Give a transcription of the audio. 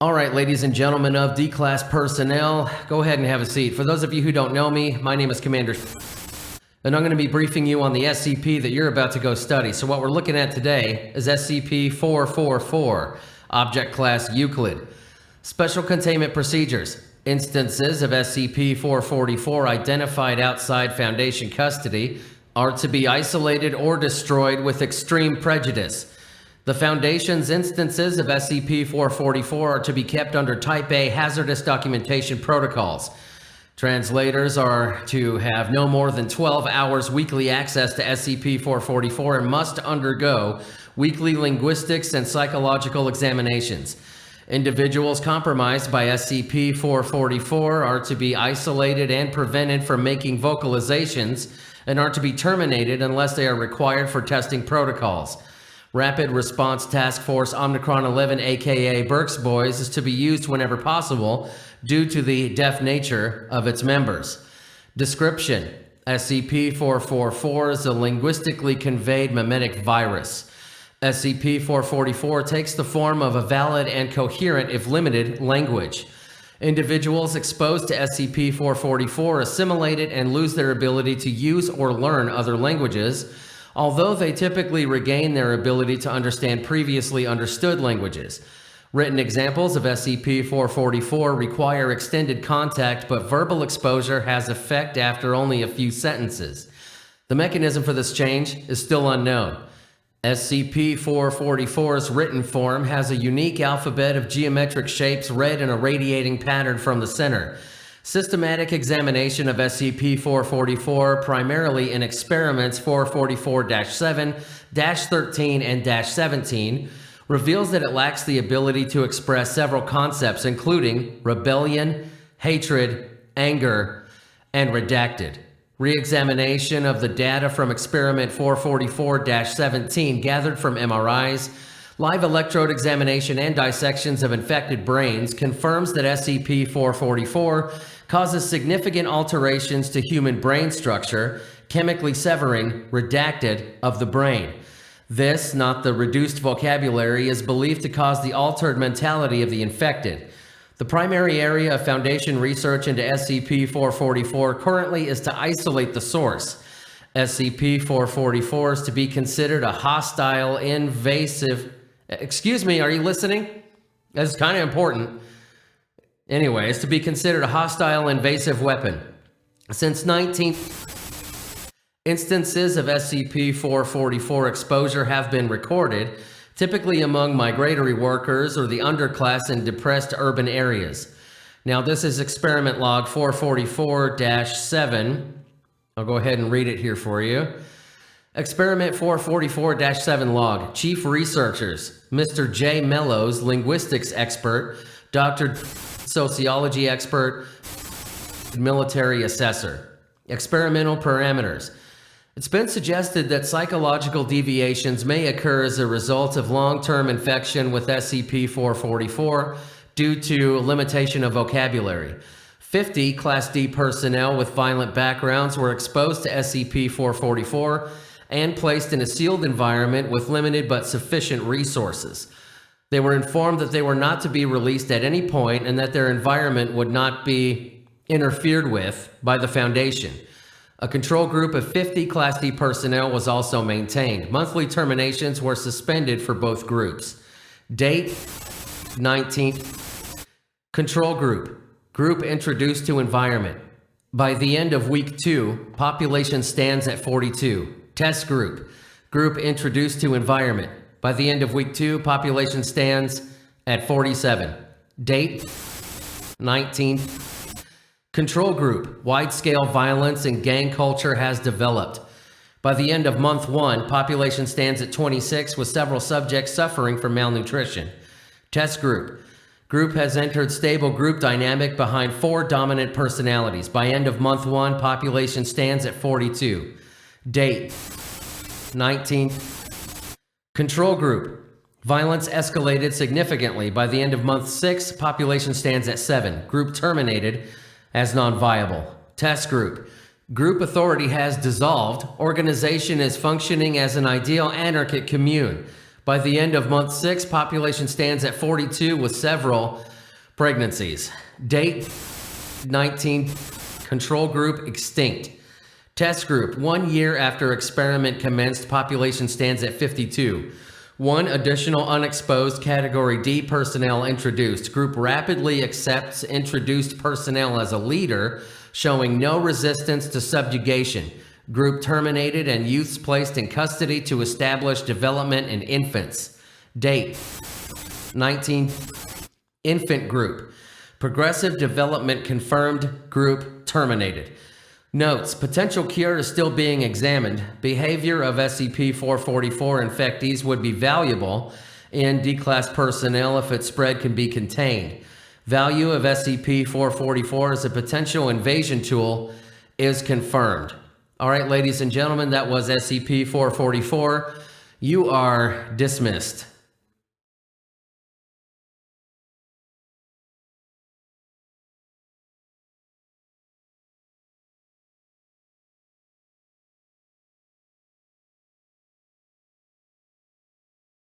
All right, ladies and gentlemen of D-Class personnel, go ahead and have a seat. For those of you who don't know me, my name is Commander and I'm going to be briefing you on the SCP that you're about to go study. So what we're looking at today is SCP-444, Object Class Euclid. Special Containment Procedures. Instances of SCP-444 identified outside Foundation custody are to be isolated or destroyed with extreme prejudice. The Foundation's instances of SCP-444 are to be kept under Type A hazardous documentation protocols. Translators are to have no more than 12 hours weekly access to SCP-444 and must undergo weekly linguistics and psychological examinations. Individuals compromised by SCP-444 are to be isolated and prevented from making vocalizations and are to be terminated unless they are required for testing protocols. Rapid Response Task Force Omicron 11, aka Burke's Boys, is to be used whenever possible due to the deaf nature of its members. Description: SCP-444 is a linguistically conveyed memetic virus. SCP-444 takes the form of a valid and coherent, if limited, language. Individuals exposed to SCP-444 assimilate it and lose their ability to use or learn other languages, although they typically regain their ability to understand previously understood languages. Written examples of SCP-444 require extended contact, but verbal exposure has effect after only a few sentences. The mechanism for this change is still unknown. SCP-444's written form has a unique alphabet of geometric shapes read in a radiating pattern from the center. Systematic examination of SCP-444, primarily in experiments 444-7, -13, and -17, reveals that it lacks the ability to express several concepts, including rebellion, hatred, anger, and redacted. Re-examination of the data from experiment 444-17 gathered from MRIs, live electrode examination, and dissections of infected brains confirms that SCP-444 causes significant alterations to human brain structure, chemically severing redacted of the brain. This, not the reduced vocabulary, is believed to cause the altered mentality of the infected. The primary area of Foundation research into SCP-444 currently is to isolate the source. SCP-444 is to be considered a hostile, invasive... Excuse me, are you listening? That's kind of important. Anyway, it's to be considered a hostile, invasive weapon. Since 19... Instances of SCP-444 exposure have been recorded, typically among migratory workers or the underclass in depressed urban areas. Now, this is experiment log 444-7. I'll go ahead and read it here for you. Experiment 444-7 log. Chief researchers, Mr. J. Mellows, linguistics expert, Dr. Sociology expert, military assessor. Experimental parameters. It's been suggested that psychological deviations may occur as a result of long-term infection with SCP-444 due to limitation of vocabulary. 50 Class D personnel with violent backgrounds were exposed to SCP-444 and placed in a sealed environment with limited but sufficient resources. They were informed that they were not to be released at any point and that their environment would not be interfered with by the Foundation. A control group of 50 Class D personnel was also maintained. Monthly terminations were suspended for both groups. Date: 19th. Control group. Group introduced to environment. By the end of week 2, population stands at 42. Test group. Group introduced to environment. By the end of week 2, population stands at 47. Date: 19th. Control group. Wide-scale violence and gang culture has developed. By the end of month 1, population stands at 26 with several subjects suffering from malnutrition. Test group. Group has entered stable group dynamic behind 4 dominant personalities. By end of month 1, population stands at 42. Date: 19th. Control group. Violence escalated significantly. By the end of month 6, population stands at 7. Group terminated as non-viable. Test group. Group authority has dissolved. Organization is functioning as an ideal anarchic commune. By the end of month 6, population stands at 42 with several Pregnancies. Date 19. Control group extinct. Test group 1 year after experiment commenced, population stands at 52. 1 additional unexposed Category D personnel introduced. Group rapidly accepts introduced personnel as a leader, showing no resistance to subjugation. Group terminated and youths placed in custody to establish development in infants. Date 19. Infant group. Progressive development confirmed. Group terminated. Notes: potential cure is still being examined. Behavior of SCP-444 infectees would be valuable in D-Class personnel if its spread can be contained. Value of SCP-444 as a potential invasion tool is confirmed. All right, ladies and gentlemen, that was SCP-444. You are dismissed.